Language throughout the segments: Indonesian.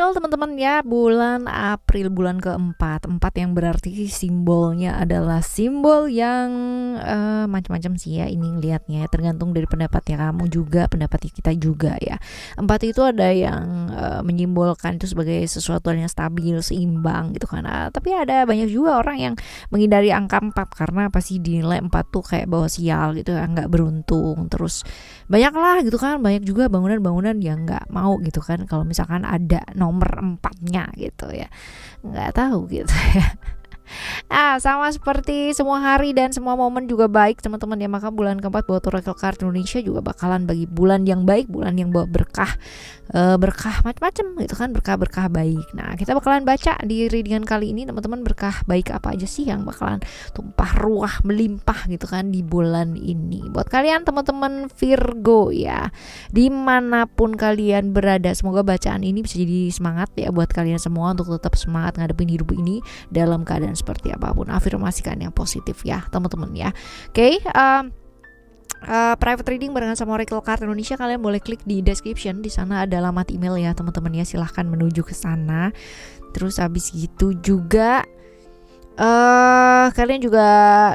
April teman-teman ya, bulan April, bulan keempat. Empat yang berarti simbolnya adalah simbol yang macam-macam sih ya ini lihatnya ya, tergantung dari pendapat ya kamu juga, pendapat kita juga ya. Empat itu ada yang menyimbolkan itu sebagai sesuatu yang stabil, seimbang gitu kan. Tapi ada banyak juga orang yang menghindari angka 4 karena pasti dinilai 4 tuh kayak bawa sial gitu ya, nggak beruntung. Terus banyak lah gitu kan, banyak juga bangunan-bangunan yang nggak mau gitu kan kalau misalkan ada nomor 4-nya gitu ya, nggak tahu gitu ya. Sama seperti semua hari dan semua momen juga baik teman-teman ya, maka bulan keempat buat Oracle Card Indonesia juga bakalan bagi bulan yang baik, bulan yang bawa berkah, berkah macam-macam gitu kan, berkah-berkah baik. Nah kita bakalan baca di readingan kali ini teman-teman, berkah baik apa aja sih yang bakalan tumpah ruah melimpah gitu kan di bulan ini buat kalian teman-teman Virgo ya, dimanapun kalian berada. Semoga bacaan ini bisa jadi semangat ya buat kalian semua untuk tetap semangat ngadepin hidup ini dalam keadaan seperti apapun. Afirmasikan yang positif ya teman-teman ya. Oke, private reading barengan sama Oracle Card Indonesia, kalian boleh klik di description, di sana ada alamat email ya teman-teman ya, silahkan menuju ke sana. Terus habis gitu juga kalian juga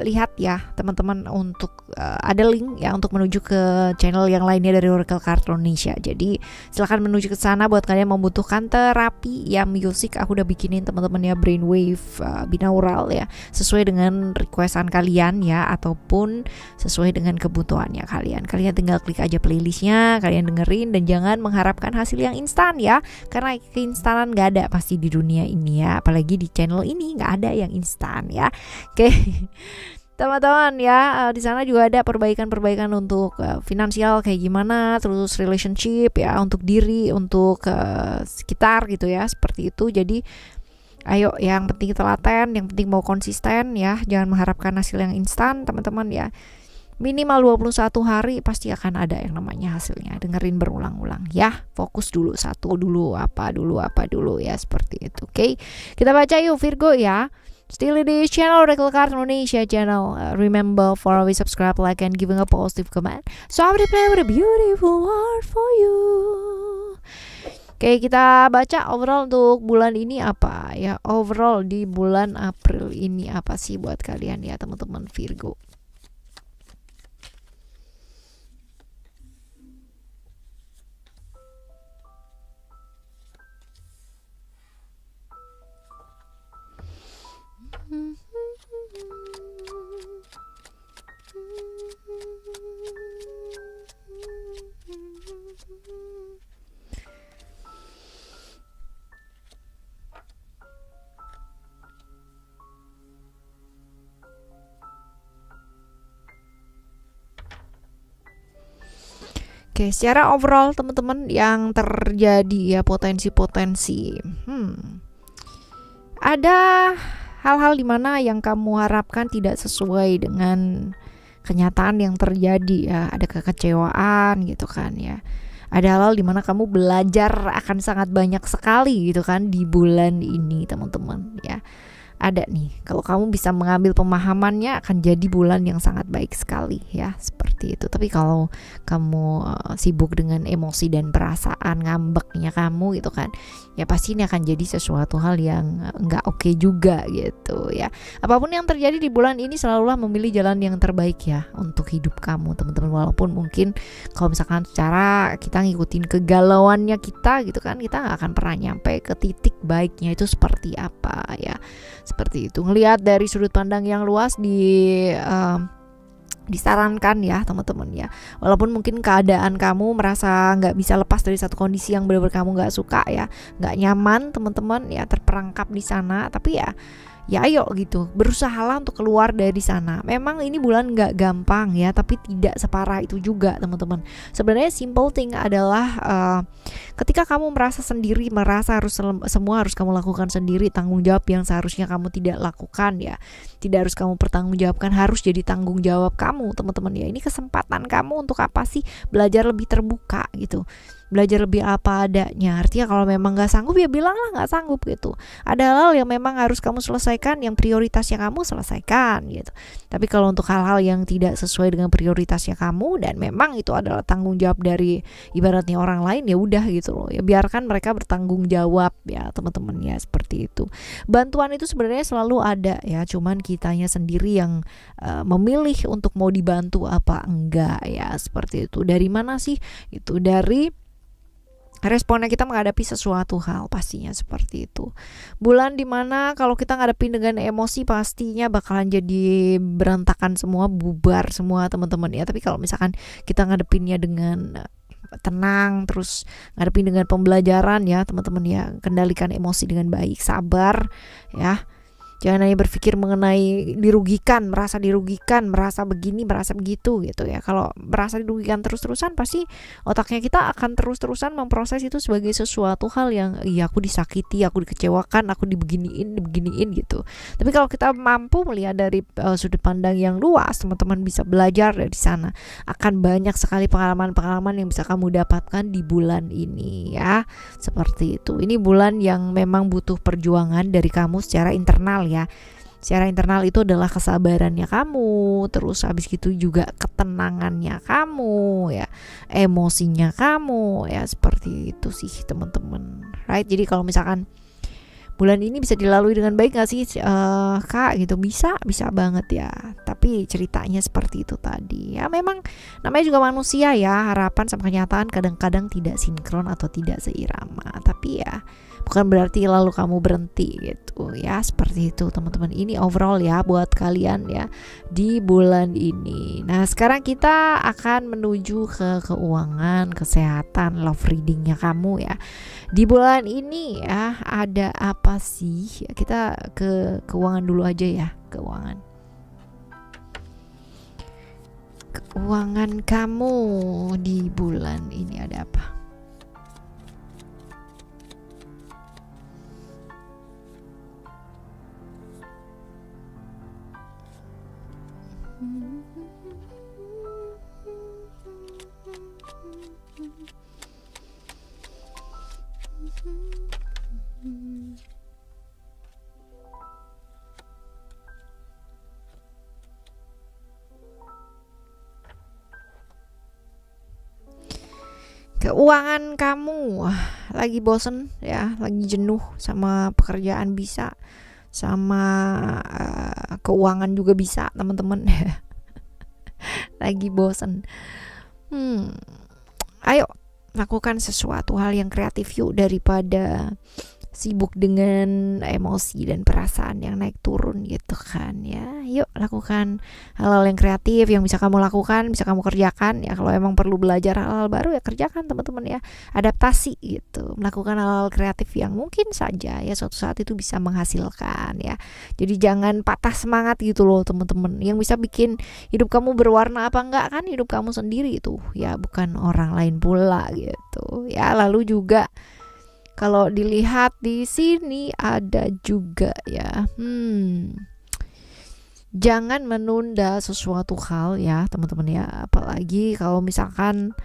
lihat ya teman-teman untuk ada link ya untuk menuju ke channel yang lainnya dari Oracle Card Indonesia. Jadi silahkan menuju ke sana buat kalian membutuhkan terapi ya musik. Aku udah bikinin teman-teman ya brainwave binaural ya, sesuai dengan requestan kalian ya, ataupun sesuai dengan kebutuhannya kalian. Kalian tinggal klik aja playlistnya, kalian dengerin dan jangan mengharapkan hasil yang instan ya, karena keinstanan gak ada pasti di dunia ini ya, apalagi di channel ini nggak ada yang instan ya. Oke. Teman-teman ya, di sana juga ada perbaikan-perbaikan untuk finansial kayak gimana, terus relationship ya, untuk diri, untuk sekitar gitu ya, seperti itu. Jadi ayo, yang penting telaten, yang penting mau konsisten ya, jangan mengharapkan hasil yang instan teman-teman ya. Minimal 21 hari pasti akan ada yang namanya hasilnya. Dengerin berulang-ulang ya. Fokus dulu, satu dulu, apa dulu ya, seperti itu. Oke. Kita baca yuk Virgo ya. Still in this channel, Oracle Card Indonesia channel. Remember for always subscribe, like, and giving a positive comment. So I will play with a beautiful word for you. Oke, kita baca overall untuk bulan ini apa ya. Overall di bulan April ini apa sih buat kalian ya teman-teman Virgo. Oke, secara overall teman-teman yang terjadi ya, potensi-potensi. Ada hal-hal dimana yang kamu harapkan tidak sesuai dengan kenyataan yang terjadi ya, ada kekecewaan gitu kan ya. Ada hal-hal dimana kamu belajar akan sangat banyak sekali gitu kan di bulan ini teman-teman ya. Ada nih, kalau kamu bisa mengambil pemahamannya akan jadi bulan yang sangat baik sekali ya, seperti itu. Tapi kalau kamu sibuk dengan emosi dan perasaan ngambeknya kamu gitu kan, ya pasti ini akan jadi sesuatu hal yang nggak oke juga gitu ya. Apapun yang terjadi di bulan ini, selalulah memilih jalan yang terbaik ya untuk hidup kamu teman-teman. Walaupun mungkin kalau misalkan secara kita ngikutin kegalauannya kita gitu kan, kita nggak akan pernah nyampe ke titik baiknya itu seperti apa ya. Seperti itu, ngelihat dari sudut pandang yang luas disarankan ya teman-teman ya. Walaupun mungkin keadaan kamu merasa nggak bisa lepas dari satu kondisi yang benar-benar kamu nggak suka ya, nggak nyaman teman-teman ya, terperangkap di sana, tapi ya ayo gitu, berusahalah untuk keluar dari sana. Memang ini bulan nggak gampang ya, tapi tidak separah itu juga teman-teman. Sebenarnya simple thing adalah ketika kamu merasa sendiri, merasa harus semua harus kamu lakukan sendiri, tanggung jawab yang seharusnya kamu tidak lakukan ya, tidak harus kamu pertanggungjawabkan, harus jadi tanggung jawab kamu teman-teman ya. Ini kesempatan kamu untuk apa sih? Belajar lebih terbuka gitu. belajar lebih apa adanya. Artinya kalau memang gak sanggup ya bilanglah gak sanggup gitu. Ada hal yang memang harus kamu selesaikan, yang prioritasnya kamu selesaikan gitu. Tapi kalau untuk hal-hal yang tidak sesuai dengan prioritasnya kamu dan memang itu adalah tanggung jawab dari ibaratnya orang lain, ya udah gitu loh. Ya biarkan mereka bertanggung jawab ya teman-teman ya, seperti itu. Bantuan itu sebenarnya selalu ada ya, cuman kitanya sendiri yang memilih untuk mau dibantu apa enggak ya, seperti itu. Dari mana sih? Itu dari responnya kita menghadapi sesuatu hal, pastinya seperti itu. Bulan dimana kalau kita ngadepin dengan emosi pastinya bakalan jadi berantakan semua, bubar semua teman-teman ya. Tapi kalau misalkan kita ngadepinnya dengan tenang, terus ngadepin dengan pembelajaran ya teman-teman ya, kendalikan emosi dengan baik, sabar ya. Jangan hanya berpikir mengenai dirugikan, merasa begini, merasa begitu gitu ya. Kalau merasa dirugikan terus-terusan, pasti otaknya kita akan terus-terusan memproses itu sebagai sesuatu hal yang iya aku disakiti, aku dikecewakan, aku dibeginiin gitu. Tapi kalau kita mampu melihat dari sudut pandang yang luas, teman-teman bisa belajar dari sana. Akan banyak sekali pengalaman-pengalaman yang bisa kamu dapatkan di bulan ini ya. Seperti itu. Ini bulan yang memang butuh perjuangan dari kamu secara internal ya. Secara internal itu adalah kesabarannya kamu, terus habis gitu juga ketenangannya kamu ya, emosinya kamu ya, seperti itu sih teman-teman. Right? Jadi kalau misalkan bulan ini bisa dilalui dengan baik gak sih Kak gitu, bisa banget ya. Tapi ceritanya seperti itu tadi ya, memang namanya juga manusia ya, harapan sama kenyataan kadang-kadang tidak sinkron atau tidak seirama. Tapi ya bukan berarti lalu kamu berhenti gitu ya, seperti itu teman-teman. Ini overall ya buat kalian ya di bulan ini. Nah sekarang kita akan menuju ke keuangan, kesehatan, love readingnya kamu ya. Di bulan ini ya ada apa sih? Kita ke keuangan dulu aja ya. Keuangan kamu di bulan ini ada apa? Keuangan kamu lagi bosen ya, lagi jenuh sama pekerjaan bisa, sama keuangan juga bisa teman-teman. Lagi bosen. Ayo lakukan sesuatu hal yang kreatif yuk, daripada sibuk dengan emosi dan perasaan yang naik turun gitu kan ya. Yuk lakukan hal-hal yang kreatif yang bisa kamu lakukan, bisa kamu kerjakan ya. Kalau emang perlu belajar hal-hal baru ya kerjakan teman-teman ya. Adaptasi gitu, melakukan hal-hal kreatif yang mungkin saja ya suatu saat itu bisa menghasilkan ya. Jadi jangan patah semangat gitu loh teman-teman. Yang bisa bikin hidup kamu berwarna apa enggak kan hidup kamu sendiri itu ya, bukan orang lain pula gitu ya. Lalu juga kalau dilihat di sini ada juga ya, jangan menunda sesuatu hal ya teman-teman ya. Apalagi kalau misalkan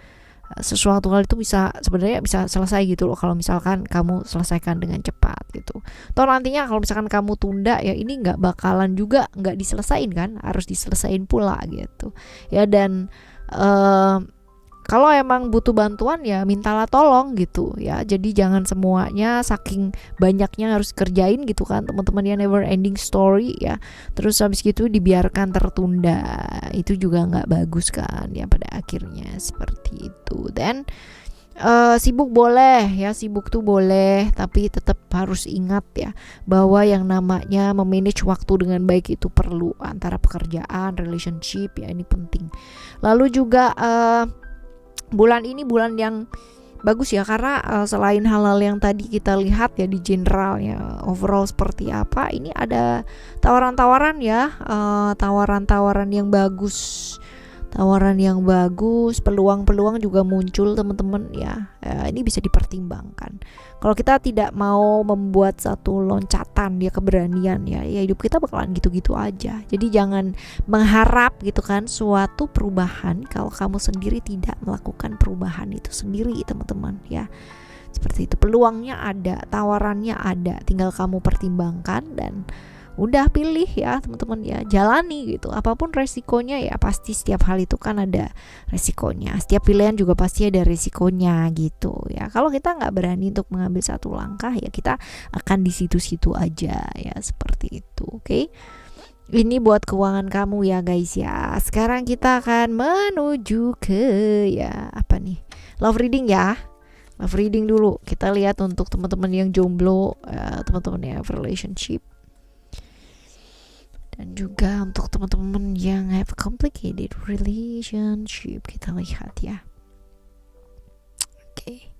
sesuatu hal itu sebenarnya bisa selesai gitu loh kalau misalkan kamu selesaikan dengan cepat gitu. Toh nantinya kalau misalkan kamu tunda ya ini nggak bakalan juga nggak diselesain kan, harus diselesain pula gitu ya. Dan kalau emang butuh bantuan ya mintalah tolong gitu ya. Jadi jangan semuanya saking banyaknya harus kerjain gitu kan teman-teman ya, never ending story ya. Terus habis gitu dibiarkan tertunda, itu juga nggak bagus kan ya pada akhirnya, seperti itu. Dan sibuk boleh ya, sibuk tuh boleh, tapi tetap harus ingat ya bahwa yang namanya memanage waktu dengan baik itu perlu, antara pekerjaan, relationship ya, ini penting. Lalu juga bulan ini bulan yang bagus ya, karena selain hal-hal yang tadi kita lihat ya di general ya overall seperti apa, ini ada tawaran-tawaran ya, tawaran-tawaran yang bagus, tawaran yang bagus, peluang-peluang juga muncul teman-teman ya. Ini bisa dipertimbangkan. Kalau kita tidak mau membuat satu loncatan ya, keberanian ya hidup kita bakalan gitu-gitu aja. Jadi jangan mengharap gitu kan suatu perubahan kalau kamu sendiri tidak melakukan perubahan itu sendiri teman-teman ya. Seperti itu, peluangnya ada, tawarannya ada, tinggal kamu pertimbangkan dan udah pilih ya teman-teman ya, jalani gitu. Apapun resikonya ya, pasti setiap hal itu kan ada resikonya, setiap pilihan juga pasti ada resikonya gitu ya. Kalau kita nggak berani untuk mengambil satu langkah ya kita akan di situ-situ aja ya, seperti itu. Oke, ini buat keuangan kamu ya guys ya. Sekarang kita akan menuju ke ya apa nih, love reading ya. Love reading dulu, kita lihat untuk teman-teman yang jomblo, teman-teman yang relationship, dan juga untuk teman-teman yang have complicated relationship. Kita lihat ya. Oke,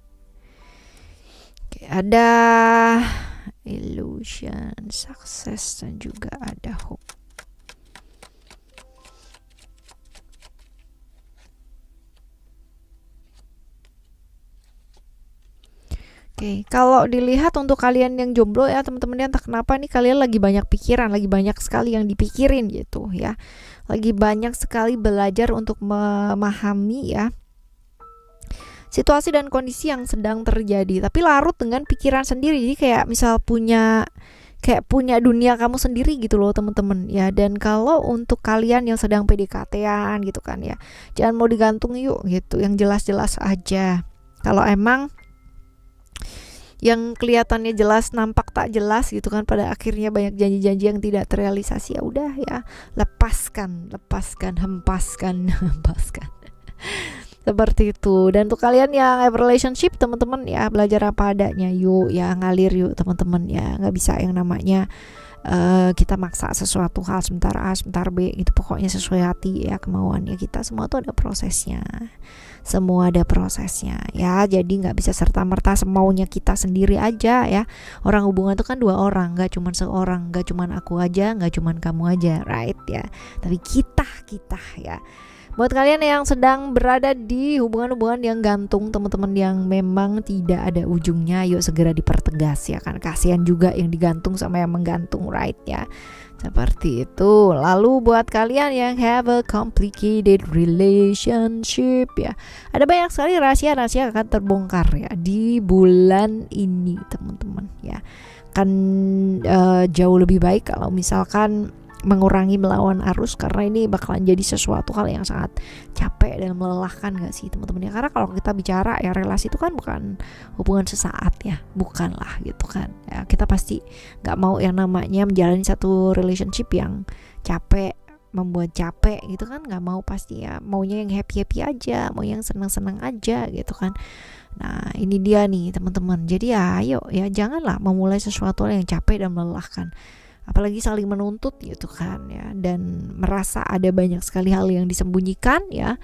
ada illusion, success, dan juga ada hope. Oke, kalau dilihat untuk kalian yang jomblo ya teman-teman, entah kenapa nih kalian lagi banyak pikiran, lagi banyak sekali yang dipikirin gitu ya. Lagi banyak sekali belajar untuk memahami ya situasi dan kondisi yang sedang terjadi, tapi larut dengan pikiran sendiri. Jadi kayak misal punya dunia kamu sendiri gitu loh teman-teman ya. Dan kalau untuk kalian yang sedang PDKT-an gitu kan ya, jangan mau digantung yuk gitu, yang jelas-jelas aja. Kalau emang yang kelihatannya jelas nampak tak jelas gitu kan, pada akhirnya banyak janji-janji yang tidak terrealisasi, ya udah ya, lepaskan, hempaskan seperti itu. Dan untuk kalian yang have relationship teman-teman ya, belajar apa adanya yuk ya, ngalir yuk teman-teman ya. Nggak bisa yang namanya kita maksa sesuatu hal sebentar A sebentar B gitu. Pokoknya sesuai hati ya, kemauannya kita. Semua tuh ada prosesnya, ya. Jadi nggak bisa serta merta semaunya kita sendiri aja ya. Orang hubungan itu kan dua orang, nggak cuma seorang, nggak cuma aku aja, nggak cuma kamu aja, right ya, tapi kita ya. Buat kalian yang sedang berada di hubungan-hubungan yang gantung, teman-teman yang memang tidak ada ujungnya, yuk segera dipertegas ya kan. Kasihan juga yang digantung sama yang menggantung, right ya. Seperti itu. Lalu buat kalian yang have a complicated relationship ya, ada banyak sekali rahasia-rahasia akan terbongkar ya di bulan ini teman-teman ya. Kan jauh lebih baik kalau misalkan mengurangi melawan arus, karena ini bakalan jadi sesuatu hal yang sangat capek dan melelahkan gak sih teman-teman ya. Karena kalau kita bicara ya, relasi itu kan bukan hubungan sesaat ya, bukanlah gitu kan ya. Kita pasti gak mau yang namanya menjalani satu relationship yang capek, membuat capek gitu kan, gak mau pasti ya. Maunya yang happy-happy aja, mau yang senang-senang aja gitu kan. Nah ini dia nih teman-teman. Jadi ya ayo ya, janganlah memulai sesuatu yang capek dan melelahkan, apalagi saling menuntut gitu kan ya, dan merasa ada banyak sekali hal yang disembunyikan ya.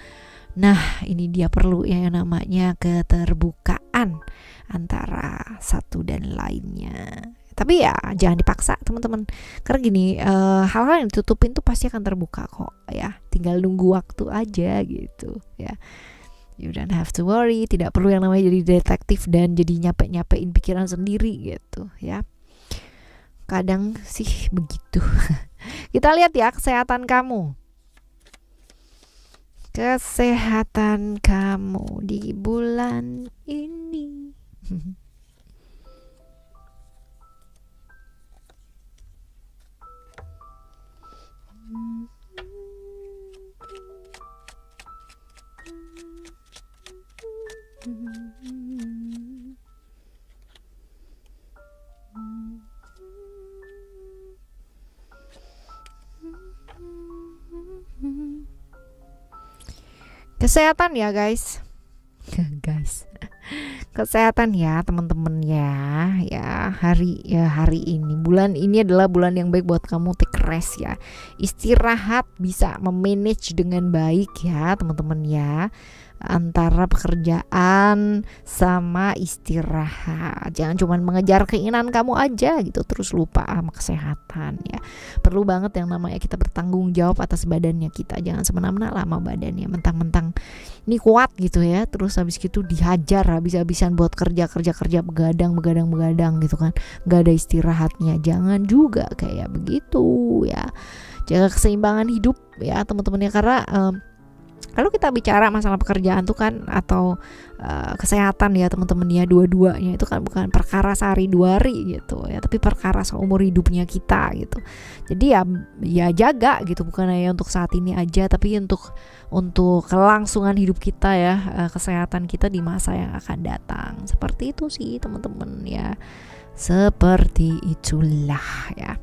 Nah ini dia perlu ya yang namanya keterbukaan antara satu dan lainnya. Tapi ya jangan dipaksa teman-teman, karena gini, hal-hal yang ditutupin tuh pasti akan terbuka kok ya, tinggal nunggu waktu aja gitu ya. You don't have to worry, tidak perlu yang namanya jadi detektif dan jadi nyapein pikiran sendiri gitu ya. Kadang sih begitu. Kita lihat ya kesehatan kamu. Kesehatan kamu di bulan ini. Kesehatan ya guys. Kesehatan ya teman-teman ya. Hari ini, bulan ini adalah bulan yang baik buat kamu. Take rest ya, istirahat, bisa memanage dengan baik ya teman-teman ya. antara pekerjaan sama istirahat. Jangan cuma mengejar keinginan kamu aja gitu terus lupa sama kesehatan ya. Perlu banget yang namanya kita bertanggung jawab atas badannya kita. Jangan semena-mena lah sama badannya, mentang-mentang ini kuat gitu ya, terus habis gitu dihajar habis-habisan buat kerja begadang gitu kan, nggak ada istirahatnya. Jangan juga kayak begitu ya. Jaga keseimbangan hidup ya teman-teman ya, karena kalau kita bicara masalah pekerjaan tuh kan atau kesehatan ya teman-teman ya, dua-duanya itu kan bukan perkara sehari dua hari gitu ya, tapi perkara seumur hidupnya kita gitu. Jadi ya jaga gitu, bukan hanya untuk saat ini aja, tapi untuk kelangsungan hidup kita ya, kesehatan kita di masa yang akan datang. Seperti itu sih teman-teman ya. Seperti itulah ya.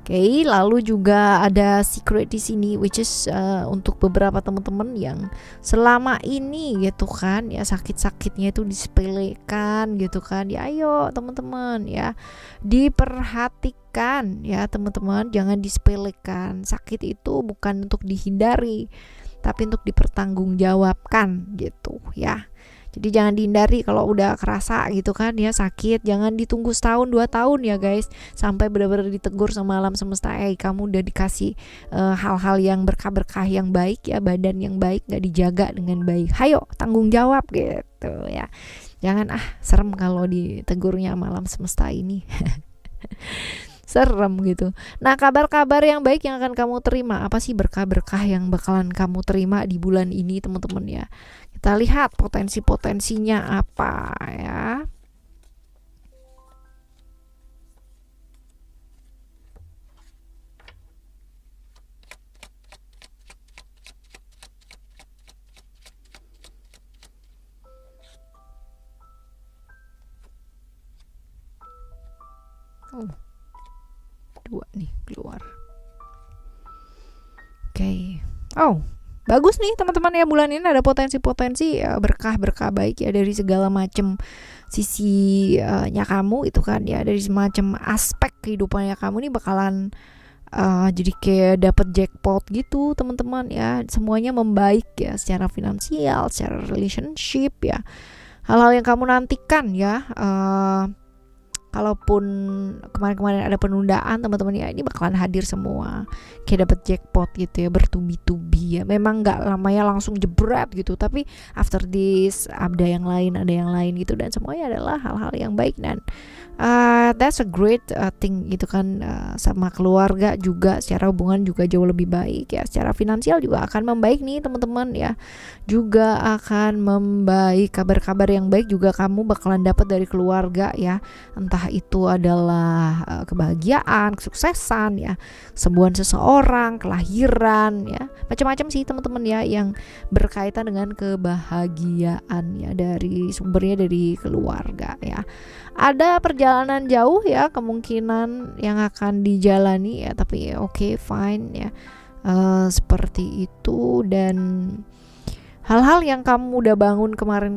Oke, lalu juga ada secret di sini, which is untuk beberapa teman-teman yang selama ini gitu kan ya, sakit-sakitnya itu disepelekan gitu kan ya. Ayo teman-teman ya, diperhatikan ya teman-teman, jangan disepelekan. Sakit itu bukan untuk dihindari, tapi untuk dipertanggungjawabkan gitu ya. Jadi jangan dihindari. Kalau udah kerasa gitu kan ya sakit, jangan ditunggu setahun 2 tahun ya guys, sampai benar-benar ditegur sama alam semesta, kamu udah dikasih hal-hal yang berkah-berkah yang baik ya, badan yang baik gak dijaga dengan baik. Hayo tanggung jawab gitu ya. Jangan serem kalau ditegurnya sama alam semesta ini. Serem gitu. Nah, kabar-kabar yang baik yang akan kamu terima, apa sih berkah-berkah yang bakalan kamu terima di bulan ini teman-teman ya. Kita lihat potensi-potensinya apa ya. Dua nih keluar. Oke. Bagus nih teman-teman ya, bulan ini ada potensi-potensi berkah-berkah baik ya dari segala macam sisinya kamu itu kan ya, dari semacam aspek kehidupannya kamu nih bakalan jadi kayak dapat jackpot gitu teman-teman ya. Semuanya membaik ya, secara finansial, secara relationship ya. Hal-hal yang kamu nantikan ya, kalaupun kemarin-kemarin ada penundaan teman-teman ya, ini bakalan hadir semua, kayak dapat jackpot gitu ya, bertubi-tubi ya. Memang nggak lamanya langsung jebret gitu, tapi after this ada yang lain gitu, dan semuanya adalah hal-hal yang baik. Dan that's a great thing gitu kan. Sama keluarga juga, secara hubungan juga jauh lebih baik ya. Secara finansial juga akan membaik nih teman-teman ya, juga akan membaik. Kabar-kabar yang baik juga kamu bakalan dapat dari keluarga ya, entah itu adalah kebahagiaan, kesuksesan ya, kesembuhan seseorang, kelahiran ya, macam-macam sih teman-teman ya yang berkaitan dengan kebahagiaan ya, dari sumbernya dari keluarga ya. Ada perjalanan jauh ya kemungkinan yang akan dijalani ya, tapi oke, fine ya, seperti itu. Dan hal-hal yang kamu udah bangun kemarin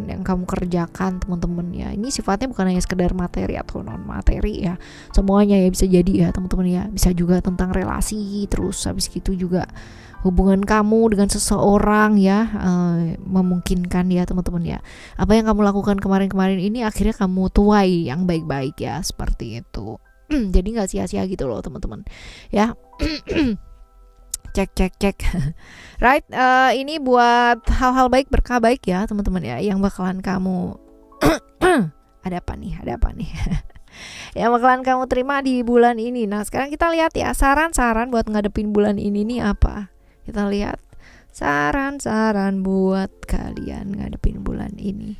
yang kamu kerjakan teman-teman ya, ini sifatnya bukan hanya sekedar materi atau non materi ya, semuanya ya bisa jadi ya teman-teman ya. Bisa juga tentang relasi, terus habis gitu juga hubungan kamu dengan seseorang ya, memungkinkan ya teman-teman ya, apa yang kamu lakukan kemarin-kemarin ini akhirnya kamu tuai yang baik-baik ya, seperti itu. Jadi nggak sia-sia gitu loh teman-teman ya. cek right, ini buat hal-hal baik, berkah baik ya teman-teman ya, yang bakalan kamu ada apa nih yang bakalan kamu terima di bulan ini. Nah, sekarang kita lihat ya saran-saran buat ngadepin bulan ini nih apa. Kita lihat saran-saran buat kalian ngadepin bulan ini.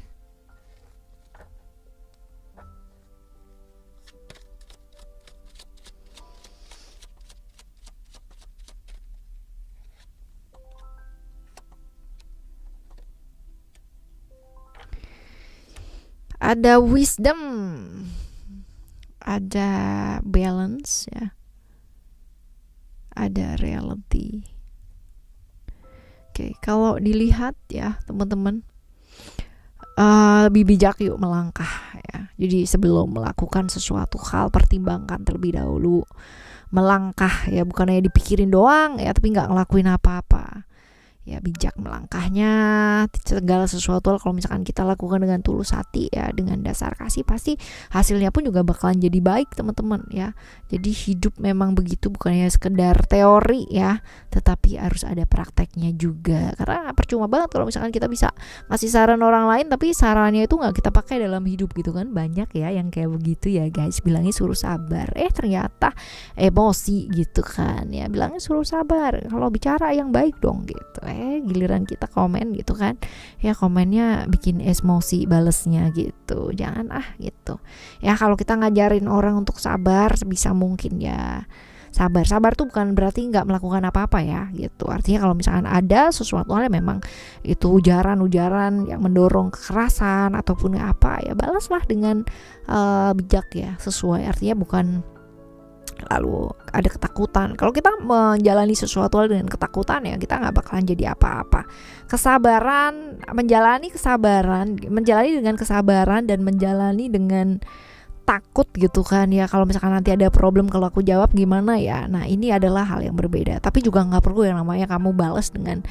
Ada wisdom, ada balance ya, ada reality. Oke, kalau dilihat ya teman-teman, lebih bijak yuk melangkah ya. Jadi sebelum melakukan sesuatu hal, pertimbangkan terlebih dahulu. Melangkah ya, bukan hanya dipikirin doang ya, tapi nggak ngelakuin apa-apa ya bijak melangkahnya. Segala sesuatu kalau misalkan kita lakukan dengan tulus hati ya, dengan dasar kasih, pasti hasilnya pun juga bakalan jadi baik teman-teman ya. Jadi hidup memang begitu, bukannya sekedar teori ya, tetapi harus ada prakteknya juga. Karena percuma banget kalau misalkan kita bisa ngasih saran orang lain tapi sarannya itu nggak kita pakai dalam hidup gitu kan. Banyak ya yang kayak begitu ya guys, bilangnya suruh sabar, ternyata emosi gitu kan ya, bilangnya suruh sabar, kalau bicara yang baik dong gitu, giliran kita komen gitu kan ya, komennya bikin emosi balesnya gitu. Jangan gitu ya. Kalau kita ngajarin orang untuk sabar sebisa mungkin ya, sabar tuh bukan berarti nggak melakukan apa-apa ya gitu. Artinya kalau misalkan ada sesuatu hal yang memang itu ujaran yang mendorong kekerasan ataupun apa ya, balaslah dengan bijak ya, sesuai. Artinya bukan lalu ada ketakutan. Kalau kita menjalani sesuatu hal dengan ketakutan ya, kita nggak bakalan jadi apa-apa. Kesabaran, menjalani dengan kesabaran dan menjalani dengan takut gitu kan ya, kalau misalkan nanti ada problem kalau aku jawab gimana ya. Nah ini adalah hal yang berbeda. Tapi juga nggak perlu yang namanya kamu balas dengan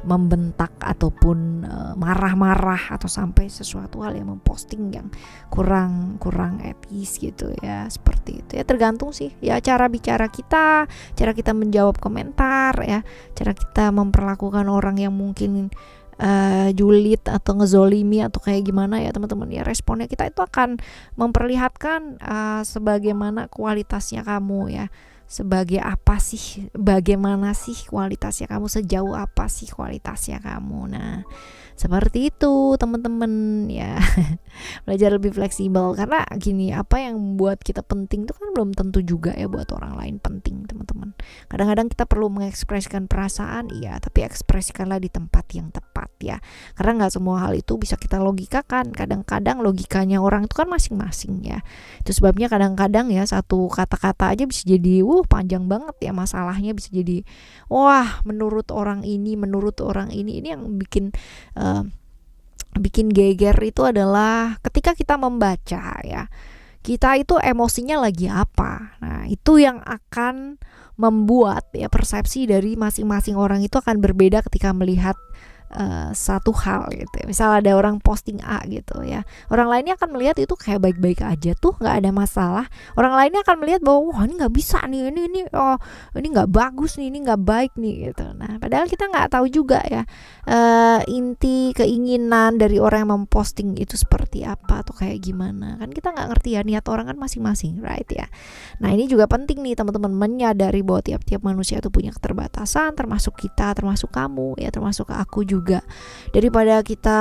membentak ataupun marah-marah atau sampai sesuatu hal yang memposting yang kurang etis gitu ya, seperti itu ya. Tergantung sih ya cara bicara kita, cara kita menjawab komentar ya, cara kita memperlakukan orang yang mungkin julid atau ngezolimi atau kayak gimana ya teman-teman ya. Responnya kita itu akan memperlihatkan sebagaimana kualitasnya kamu ya, sebagai apa sih, bagaimana sih kualitasnya kamu, sejauh apa sih kualitasnya kamu. Nah seperti itu teman-teman ya. Belajar lebih fleksibel, karena gini, apa yang membuat kita penting itu kan belum tentu juga ya buat orang lain penting teman-teman. Kadang-kadang kita perlu mengekspresikan perasaan iya, tapi ekspresikanlah di tempat yang tepat ya, karena nggak semua hal itu bisa kita logikakan. Kadang-kadang logikanya orang itu kan masing-masing ya. Itu sebabnya kadang-kadang ya satu kata-kata aja bisa jadi panjang banget ya masalahnya, bisa jadi menurut orang ini yang bikin geger itu adalah ketika kita membaca ya, kita itu emosinya lagi apa. Nah itu yang akan membuat ya persepsi dari masing-masing orang itu akan berbeda ketika melihat satu hal gitu ya. Misal ada orang posting A gitu ya, orang lainnya akan melihat itu kayak baik-baik aja tuh, nggak ada masalah. Orang lainnya akan melihat bahwa ini nggak bisa nih, ini nggak bagus nih, ini nggak baik nih gitu. Nah padahal kita nggak tahu juga ya inti keinginan dari orang yang memposting itu seperti apa atau kayak gimana, kan kita nggak ngerti ya, niat orang kan masing-masing, right ya. Nah ini juga penting nih teman-teman, menyadari bahwa tiap-tiap manusia itu punya keterbatasan, termasuk kita, termasuk kamu ya, termasuk aku juga. Daripada kita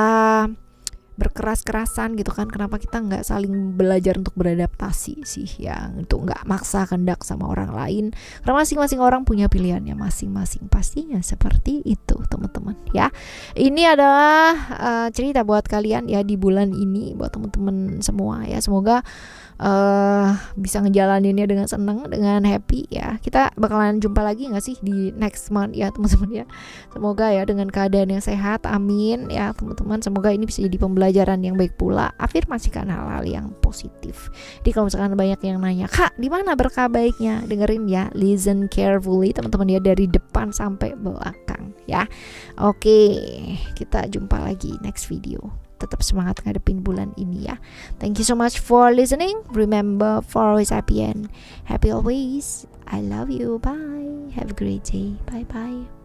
berkeras-kerasan gitu kan, kenapa kita nggak saling belajar untuk beradaptasi sih, yang untuk nggak maksa kehendak sama orang lain, karena masing-masing orang punya pilihannya masing-masing, pastinya seperti itu teman-teman ya. Ini adalah cerita buat kalian ya di bulan ini, buat teman-teman semua ya. Semoga bisa ngejalaninnya dengan senang, dengan happy ya. Kita bakalan jumpa lagi nggak sih di next month ya teman-teman ya. Semoga ya dengan keadaan yang sehat, amin ya teman-teman. Semoga ini bisa jadi pembelajaran yang baik pula. Afirmasikan hal-hal yang positif. Jadi kalau misalkan banyak yang nanya, Kak di mana berkah baiknya, dengerin ya, listen carefully teman-teman ya, dari depan sampai belakang ya. Oke, kita jumpa lagi next video. Tetap semangat ngadepin bulan ini ya. Thank you so much for listening. Remember, for always happy and happy always. I love you. Bye. Have a great day. Bye bye.